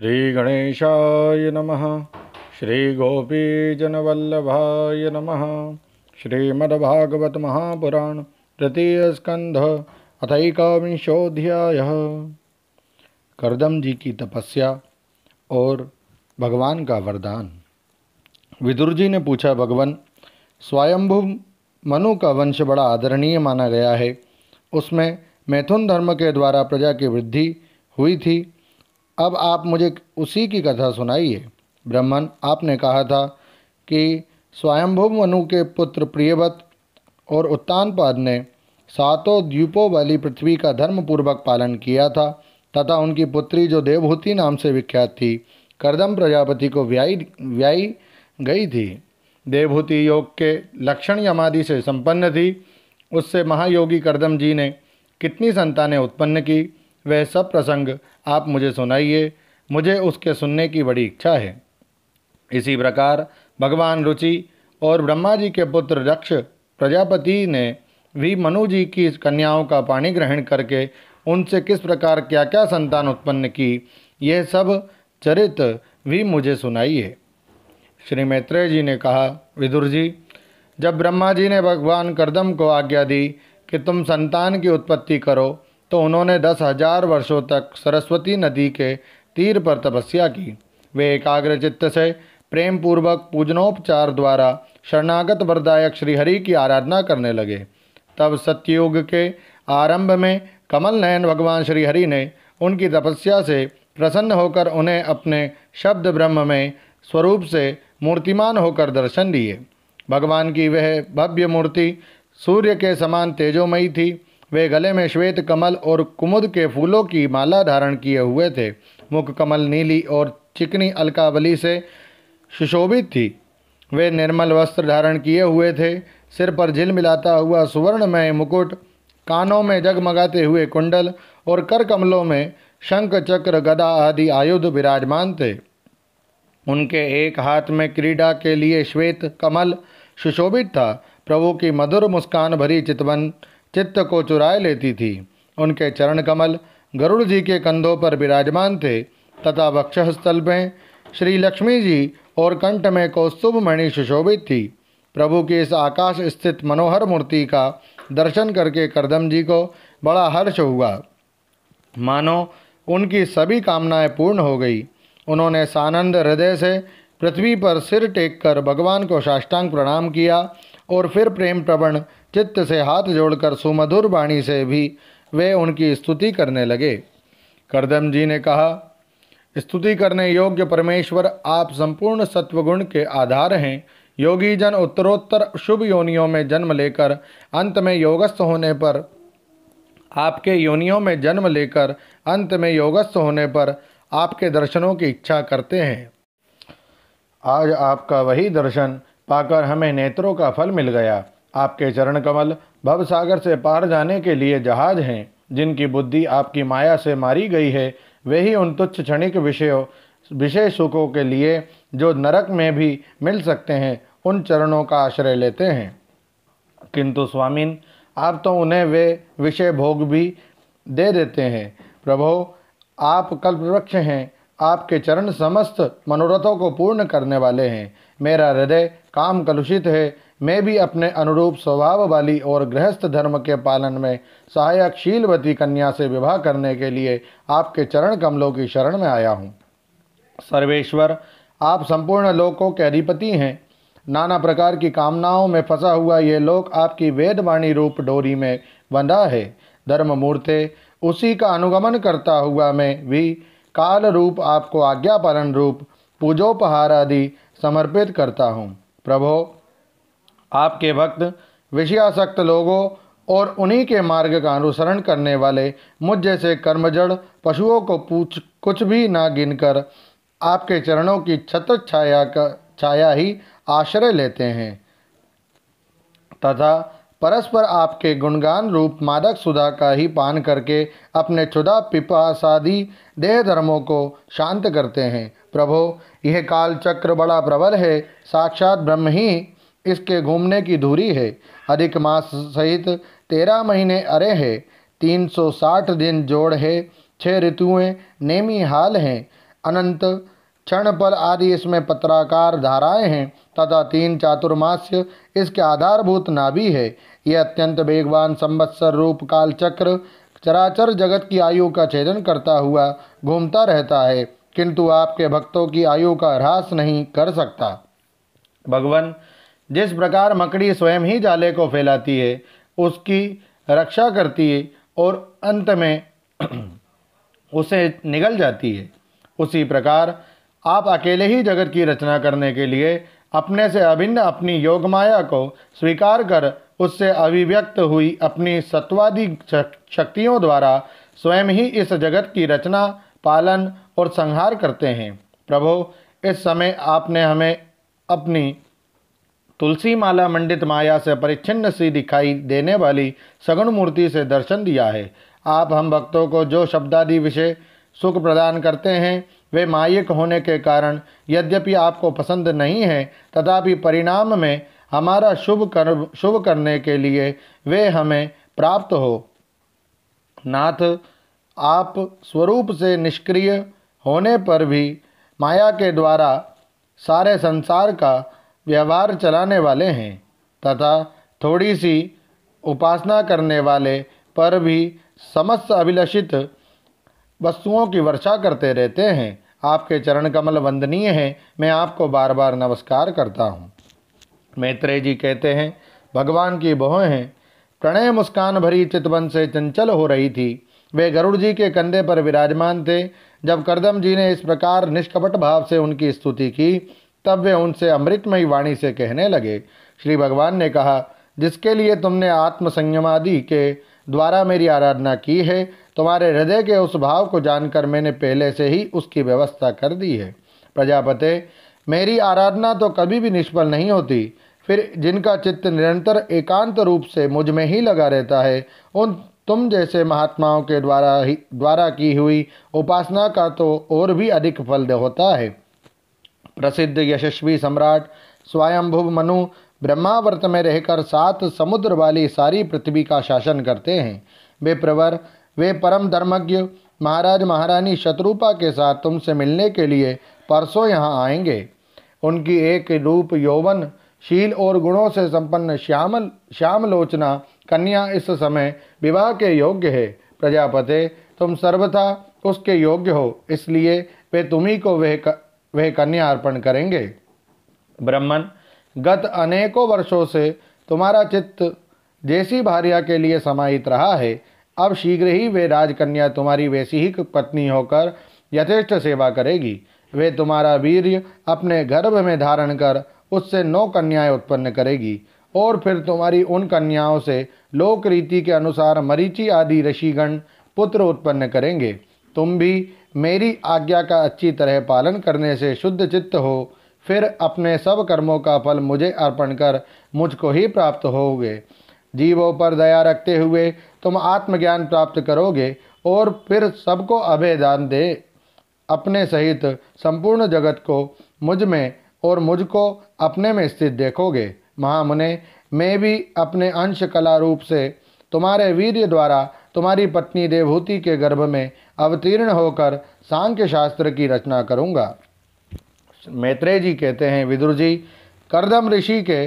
श्रीगणेशाय नमः। श्रीगोपीजनवल्लभाय नमः। श्रीमद्भागवत महापुराण तृतीय स्कंध अथैकाविंशोऽध्यायः। करदम जी की तपस्या और भगवान का वरदान। विदुर जी ने पूछा, भगवान, स्वयंभू मनु का वंश बड़ा आदरणीय माना गया है। उसमें मैथुन धर्म के द्वारा प्रजा की वृद्धि हुई थी। अब आप मुझे उसी की कथा सुनाइए। ब्राह्मण, आपने कहा था कि स्वयंभू मनु के पुत्र प्रियव्रत और उत्तानपाद ने सातों द्वीपों वाली पृथ्वी का धर्मपूर्वक पालन किया था तथा उनकी पुत्री जो देवहूति नाम से विख्यात थी, करदम प्रजापति को व्याई गई थी। देवहूति योग के लक्षण यमादि से संपन्न थी। उससे महायोगी करदम जी ने कितनी संतानें उत्पन्न की, वह सब प्रसंग आप मुझे सुनाइए। मुझे उसके सुनने की बड़ी इच्छा है। इसी प्रकार भगवान रुचि और ब्रह्मा जी के पुत्र दक्ष प्रजापति ने भी मनु जी की कन्याओं का पाणी ग्रहण करके उनसे किस प्रकार क्या क्या संतान उत्पन्न की, यह सब चरित भी मुझे सुनाइए। श्री मैत्रेय जी ने कहा, विदुर जी, जब ब्रह्मा जी ने भगवान करदम को आज्ञा दी कि तुम संतान की उत्पत्ति करो, तो उन्होंने 10,000 वर्षों तक सरस्वती नदी के तीर पर तपस्या की। वे एकाग्र चित्त से प्रेम पूर्वक पूजनोपचार द्वारा शरणागत वरदायक श्रीहरि की आराधना करने लगे। तब सत्ययुग के आरंभ में कमल नयन भगवान श्रीहरि ने उनकी तपस्या से प्रसन्न होकर उन्हें अपने शब्द ब्रह्म में स्वरूप से मूर्तिमान होकर दर्शन दिए। भगवान की वह भव्य मूर्ति सूर्य के समान तेजोमयी थी। वे गले में श्वेत कमल और कुमुद के फूलों की माला धारण किए हुए थे। मुख कमल नीली और चिकनी अलकावली से सुशोभित थी। वे निर्मल वस्त्र धारण किए हुए थे। सिर पर झिलमिलाता हुआ सुवर्णमय मुकुट, कानों में जगमगाते हुए कुंडल और कर कमलों में शंख चक्र गदा आदि आयुध विराजमान थे। उनके एक हाथ में क्रीड़ा के लिए श्वेत कमल सुशोभित था। प्रभु की मधुर मुस्कान भरी चितवन चित्त को चुराए लेती थी। उनके चरण कमल गरुड़ जी के कंधों पर विराजमान थे तथा वक्षस्थल में श्री लक्ष्मी जी और कंठ में कौस्तुभ मणि सुशोभित थी। प्रभु की इस आकाश स्थित मनोहर मूर्ति का दर्शन करके करदम जी को बड़ा हर्ष हुआ, मानो उनकी सभी कामनाएं पूर्ण हो गई। उन्होंने सानंद हृदय से पृथ्वी पर सिर टेककर भगवान को साष्टांग प्रणाम किया और फिर प्रेम प्रवण चित्त से हाथ जोड़कर सुमधुर वाणी से भी वे उनकी स्तुति करने लगे। करदम जी ने कहा, स्तुति करने योग्य परमेश्वर, आप संपूर्ण सत्वगुण के आधार हैं। योगी जन उत्तरोत्तर शुभ योनियों में जन्म लेकर अंत में योगस्थ होने पर आपके दर्शनों की इच्छा करते हैं। आज आपका वही दर्शन पाकर हमें नेत्रों का फल मिल गया। आपके चरण कमल भवसागर से पार जाने के लिए जहाज हैं। जिनकी बुद्धि आपकी माया से मारी गई है, वे ही उन तुच्छ क्षणिक विषय सुखों के लिए जो नरक में भी मिल सकते हैं, उन चरणों का आश्रय लेते हैं। किंतु स्वामिन, आप तो उन्हें वे विषय भोग भी दे देते हैं। प्रभो, आप कल्पवृक्ष हैं। आपके चरण समस्त मनोरथों को पूर्ण करने वाले हैं। मेरा हृदय काम कलुषित है। मैं भी अपने अनुरूप स्वभाव वाली और गृहस्थ धर्म के पालन में सहायक शीलवती कन्या से विवाह करने के लिए आपके चरण कमलों की शरण में आया हूँ। सर्वेश्वर, आप संपूर्ण लोकों के अधिपति हैं। नाना प्रकार की कामनाओं में फंसा हुआ ये लोक आपकी वेदवाणी रूप डोरी में बंधा है। धर्म मूर्ते, उसी का अनुगमन करता हुआ मैं भी काल रूप आपको आज्ञा पालन रूप पूजोपहार आदि समर्पित करता हूँ। प्रभो, आपके भक्त विषयासक्त लोगों और उन्हीं के मार्ग का अनुसरण करने वाले मुझ जैसे कर्मजड़ पशुओं को कुछ भी ना गिनकर आपके चरणों की छत्र छाया ही आश्रय लेते हैं तथा परस्पर आपके गुणगान रूप मादक सुधा का ही पान करके अपने क्षुधा पिपासादि देह धर्मों को शांत करते हैं। प्रभो, यह काल चक्र बड़ा प्रबल है। साक्षात ब्रह्म ही इसके घूमने की धुरी है। अधिक मास सहित 13 महीने अरे है। 360 दिन जोड़ है। 6 ऋतुएं नेमी हाल हैं। अनंत क्षण पर आदि इसमें पत्राकार धाराएं हैं तथा 3 चातुर्मास्य इसके आधारभूत नाभि है। यह अत्यंत वेगवान संवत्सर रूप काल चक्र चराचर जगत की आयु का छेदन करता हुआ घूमता रहता है, किंतु आपके भक्तों की आयु का ह्रास नहीं कर सकता। भगवान, जिस प्रकार मकड़ी स्वयं ही जाले को फैलाती है, उसकी रक्षा करती है और अंत में उसे निगल जाती है, उसी प्रकार आप अकेले ही जगत की रचना करने के लिए अपने से अभिन्न अपनी योगमाया को स्वीकार कर उससे अभिव्यक्त हुई अपनी सत्वादि शक्तियों द्वारा स्वयं ही इस जगत की रचना, पालन और संहार करते हैं। प्रभो, इस समय आपने हमें अपनी तुलसी माला मंडित माया से परिच्छिन्न सी दिखाई देने वाली सगुण मूर्ति से दर्शन दिया है। आप हम भक्तों को जो शब्दादि विषय सुख प्रदान करते हैं, वे मायिक होने के कारण यद्यपि आपको पसंद नहीं है, तथापि परिणाम में हमारा शुभ करने के लिए वे हमें प्राप्त हो। नाथ, आप स्वरूप से निष्क्रिय होने पर भी माया के द्वारा सारे संसार का व्यवहार चलाने वाले हैं तथा थोड़ी सी उपासना करने वाले पर भी समस्त अभिलषित वस्तुओं की वर्षा करते रहते हैं। आपके चरण कमल वंदनीय हैं, मैं आपको बार बार नमस्कार करता हूँ। मैत्रेय जी कहते हैं, भगवान की भौहें प्रणय मुस्कान भरी चितवन से चंचल हो रही थी। वे गरुड़ जी के कंधे पर विराजमान थे। जब कर्दम जी ने इस प्रकार निष्कपट भाव से उनकी स्तुति की, तब वे उनसे अमृतमयी वाणी से कहने लगे। श्री भगवान ने कहा, जिसके लिए तुमने आत्मसंयमादि के द्वारा मेरी आराधना की है, तुम्हारे हृदय के उस भाव को जानकर मैंने पहले से ही उसकी व्यवस्था कर दी है। प्रजापते, मेरी आराधना तो कभी भी निष्फल नहीं होती। फिर जिनका चित्त निरंतर एकांत रूप से मुझ में ही लगा रहता है, उन तुम जैसे महात्माओं के द्वारा की हुई उपासना का तो और भी अधिक फल होता है। प्रसिद्ध यशस्वी सम्राट स्वयंभुव मनु ब्रह्मावर्त में रहकर 7 समुद्र वाली सारी पृथ्वी का शासन करते हैं। वे प्रवर, वे परम धर्मज्ञ महाराज महारानी शत्रुपा के साथ तुमसे मिलने के लिए परसों यहाँ आएंगे। उनकी एक रूप यौवन शील और गुणों से संपन्न श्यामलोचना कन्या इस समय विवाह के योग्य है। प्रजापते, तुम सर्वथा उसके योग्य हो, इसलिए वे तुम्ही को वह कन्या अर्पण करेंगे। ब्रह्मन, गत अनेकों वर्षों से तुम्हारा चित्त जैसी भार्या के लिए समाहित रहा है, अब शीघ्र ही वे राजकन्या तुम्हारी वैसी ही पत्नी होकर यथेष्ट सेवा करेगी। वे तुम्हारा वीर्य अपने गर्भ में धारण कर उससे 9 कन्याएं उत्पन्न करेगी और फिर तुम्हारी उन कन्याओं से लोक रीति के अनुसार मरीचि आदि ऋषिगण पुत्र उत्पन्न करेंगे। तुम भी मेरी आज्ञा का अच्छी तरह पालन करने से शुद्ध चित्त हो, फिर अपने सब कर्मों का फल मुझे अर्पण कर मुझको ही प्राप्त होगे। जीवों पर दया रखते हुए तुम आत्मज्ञान प्राप्त करोगे और फिर सबको अभय दान दे अपने सहित संपूर्ण जगत को मुझ में और मुझको अपने में स्थित देखोगे। महामुने, मैं भी अपने अंश कला रूप से तुम्हारे वीर्य द्वारा तुम्हारी पत्नी देवहूति के गर्भ में अवतीर्ण होकर सांख्य शास्त्र की रचना करूँगा। मैत्रेय जी कहते हैं, विदुर जी, कर्दम ऋषि के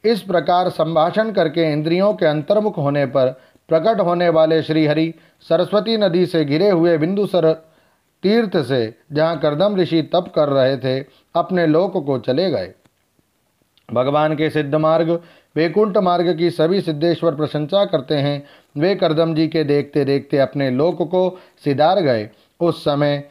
इस प्रकार संभाषण करके इंद्रियों के अंतर्मुख होने पर प्रकट होने वाले श्रीहरि सरस्वती नदी से घिरे हुए बिंदुसर तीर्थ से, जहाँ कर्दम ऋषि तप कर रहे थे, अपने लोक को चले गए। भगवान के सिद्ध मार्ग वैकुंठ मार्ग की सभी सिद्धेश्वर प्रशंसा करते हैं। वे कर्दम जी के देखते देखते अपने लोक को सिधार गए। उस समय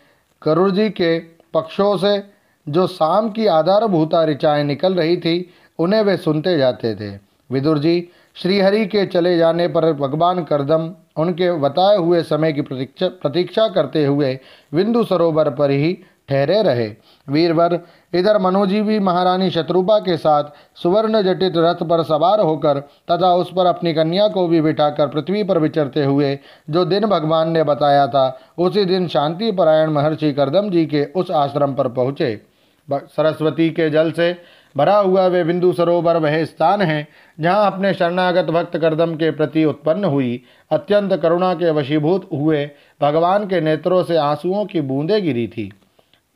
करुण जी के पक्षों से जो शाम की आधारभूता ऋचाएँ निकल रही थी, उन्हें वे सुनते जाते थे। विदुर जी, श्रीहरि के चले जाने पर भगवान कर्दम उनके बताए हुए समय की प्रतीक्षा करते हुए बिंदु सरोवर पर ही ठहरे रहे। वीरवर, इधर मनोजी भी महारानी शत्रुपा के साथ सुवर्ण जटित रथ पर सवार होकर तथा उस पर अपनी कन्या को भी बिठाकर पृथ्वी पर विचरते हुए जो दिन भगवान ने बताया था, उसी दिन शांति परायण महर्षि कर्दम जी के उस आश्रम पर पहुँचे। सरस्वती के जल से भरा हुआ वे बिंदु सरोवर वह स्थान है जहाँ अपने शरणागत भक्त कर्दम के प्रति उत्पन्न हुई अत्यंत करुणा के वशीभूत हुए भगवान के नेत्रों से आंसुओं की बूंदें गिरी थी।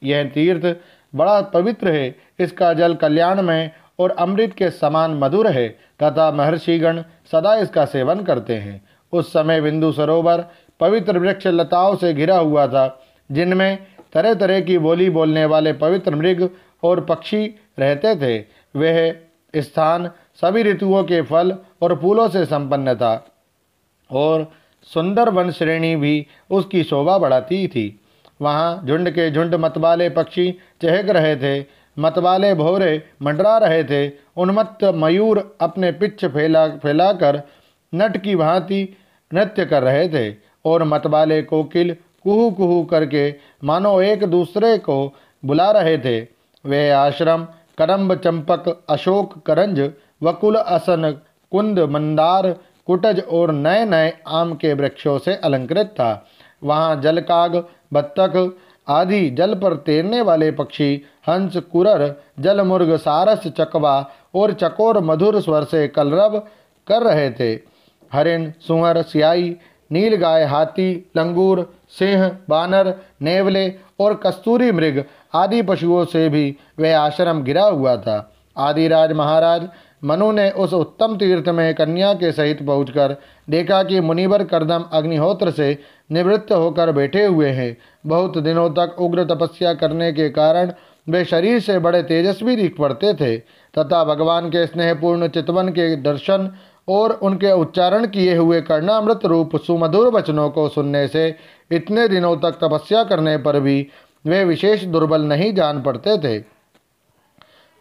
यह तीर्थ बड़ा पवित्र है, इसका जल कल्याणमय और अमृत के समान मधुर है तथा महर्षिगण सदा इसका सेवन करते हैं। उस समय बिंदु सरोवर पवित्र वृक्ष लताओं से घिरा हुआ था, जिनमें तरह तरह की बोली बोलने वाले पवित्र मृग और पक्षी रहते थे। वह स्थान सभी ऋतुओं के फल और फूलों से संपन्न था और सुंदर वन श्रेणी भी उसकी शोभा बढ़ाती थी। वहाँ झुंड के झुंड मतवाले पक्षी चहक रहे थे, मतवाले भौरे मंडरा रहे थे। उन्मत्त मयूर अपने पिच्छ फैलाकर नट की भांति नृत्य कर रहे थे और मतवाले कोकिल कुहू कुहू करके मानो एक दूसरे को बुला रहे थे। वह आश्रम करम्ब, चंपक, अशोक, करंज, वकुल, असन, कुंद, मंदार, कुटज और नए नए आम के वृक्षों से अलंकृत था। वहाँ जलकाग, बत्तख आदि जल पर तैरने वाले पक्षी, हंस, कुरर, जलमुर्ग, सारस, चकवा और चकोर मधुर स्वर से कलरव कर रहे थे। हरिण, सुअर, सियाई, नीलगाय, हाथी, लंगूर, सिंह, बानर, नेवले और कस्तूरी मृग आदि पशुओं से भी वह आश्रम घिरा हुआ था। आदिराज महाराज मनु ने उस उत्तम तीर्थ में कन्या के सहित पहुंचकर देखा कि मुनिवर कर्दम अग्निहोत्र से निवृत्त होकर बैठे हुए हैं। बहुत दिनों तक उग्र तपस्या करने के कारण वे शरीर से बड़े तेजस्वी दिख पड़ते थे तथा भगवान के स्नेहपूर्ण चितवन के दर्शन और उनके उच्चारण किए हुए कर्णामृत रूप सुमधुर वचनों को सुनने से इतने दिनों तक तपस्या करने पर भी वे विशेष दुर्बल नहीं जान पड़ते थे।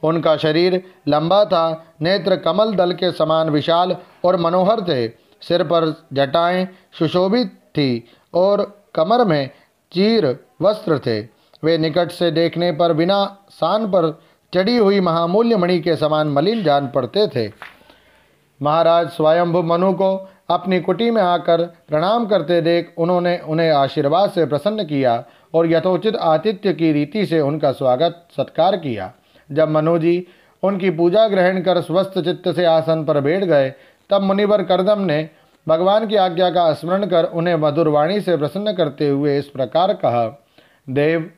उनका शरीर लंबा था, नेत्र कमल दल के समान विशाल और मनोहर थे, सिर पर जटाएं सुशोभित थी और कमर में चीर वस्त्र थे। वे निकट से देखने पर बिना सान पर चढ़ी हुई महामूल्य मणि के समान मलिन जान पड़ते थे। महाराज स्वयंभु मनु को अपनी कुटी में आकर प्रणाम करते देख उन्होंने उन्हें आशीर्वाद से प्रसन्न किया और यथोचित आतिथ्य की रीति से उनका स्वागत सत्कार किया। जब मनु जी उनकी पूजा ग्रहण कर स्वस्थ चित्त से आसन पर बैठ गए, तब मुनिवर कर्दम ने भगवान की आज्ञा का स्मरण कर उन्हें मधुर वाणी से प्रसन्न करते हुए इस प्रकार कहा। देव,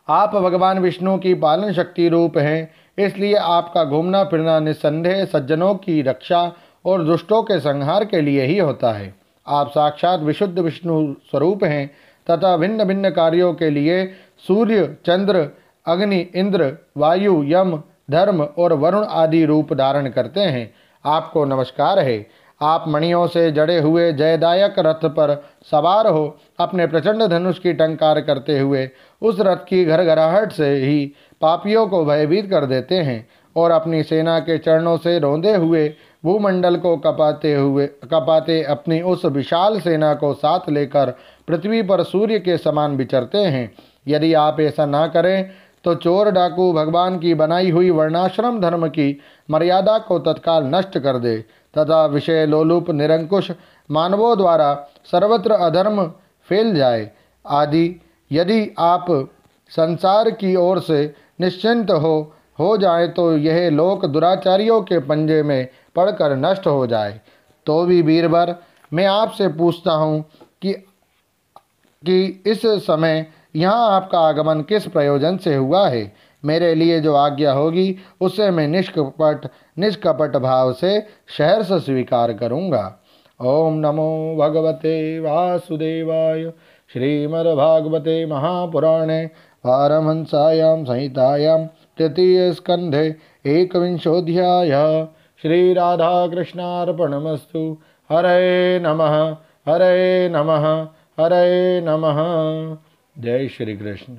आप भगवान विष्णु की पालन शक्ति रूप हैं, इसलिए आपका घूमना फिरना निस्संदेह सज्जनों की रक्षा और दुष्टों के संहार के लिए ही होता है। आप साक्षात विशुद्ध विष्णु स्वरूप हैं तथा भिन्न भिन्न कार्यों के लिए सूर्य, चंद्र, अग्नि, इंद्र, वायु, यम, धर्म और वरुण आदि रूप धारण करते हैं। आपको नमस्कार है। आप मणियों से जड़े हुए जयदायक रथ पर सवार हो अपने प्रचंड धनुष की टंकार करते हुए उस रथ की घरघराहट से ही पापियों को भयभीत कर देते हैं और अपनी सेना के चरणों से रौंदे हुए भूमंडल को कपाते अपनी उस विशाल सेना को साथ लेकर पृथ्वी पर सूर्य के समान विचरते हैं। यदि आप ऐसा ना करें तो चोर डाकू भगवान की बनाई हुई वर्णाश्रम धर्म की मर्यादा को तत्काल नष्ट कर दे तथा विषय लोलुप निरंकुश मानवों द्वारा सर्वत्र अधर्म फैल जाए आदि। यदि आप संसार की ओर से निश्चिंत हो जाए तो यह लोक दुराचारियों के पंजे में पड़कर नष्ट हो जाए। तो भी वीरवर, मैं आपसे पूछता हूँ कि इस समय यहाँ आपका आगमन किस प्रयोजन से हुआ है। मेरे लिए जो आज्ञा होगी उसे मैं निष्कपट भाव से सहर्ष स्वीकार करूँगा। ओम नमो भगवते वासुदेवाय। श्रीमद्भागवते महापुराणे पारमहंस्यां संहितायां तृतीय स्कंधे एकविंशोऽध्यायः। श्री राधा कृष्णार्पणमस्तु। हरे नमः, हरे नमः, हरे नमः। जय श्री कृष्ण।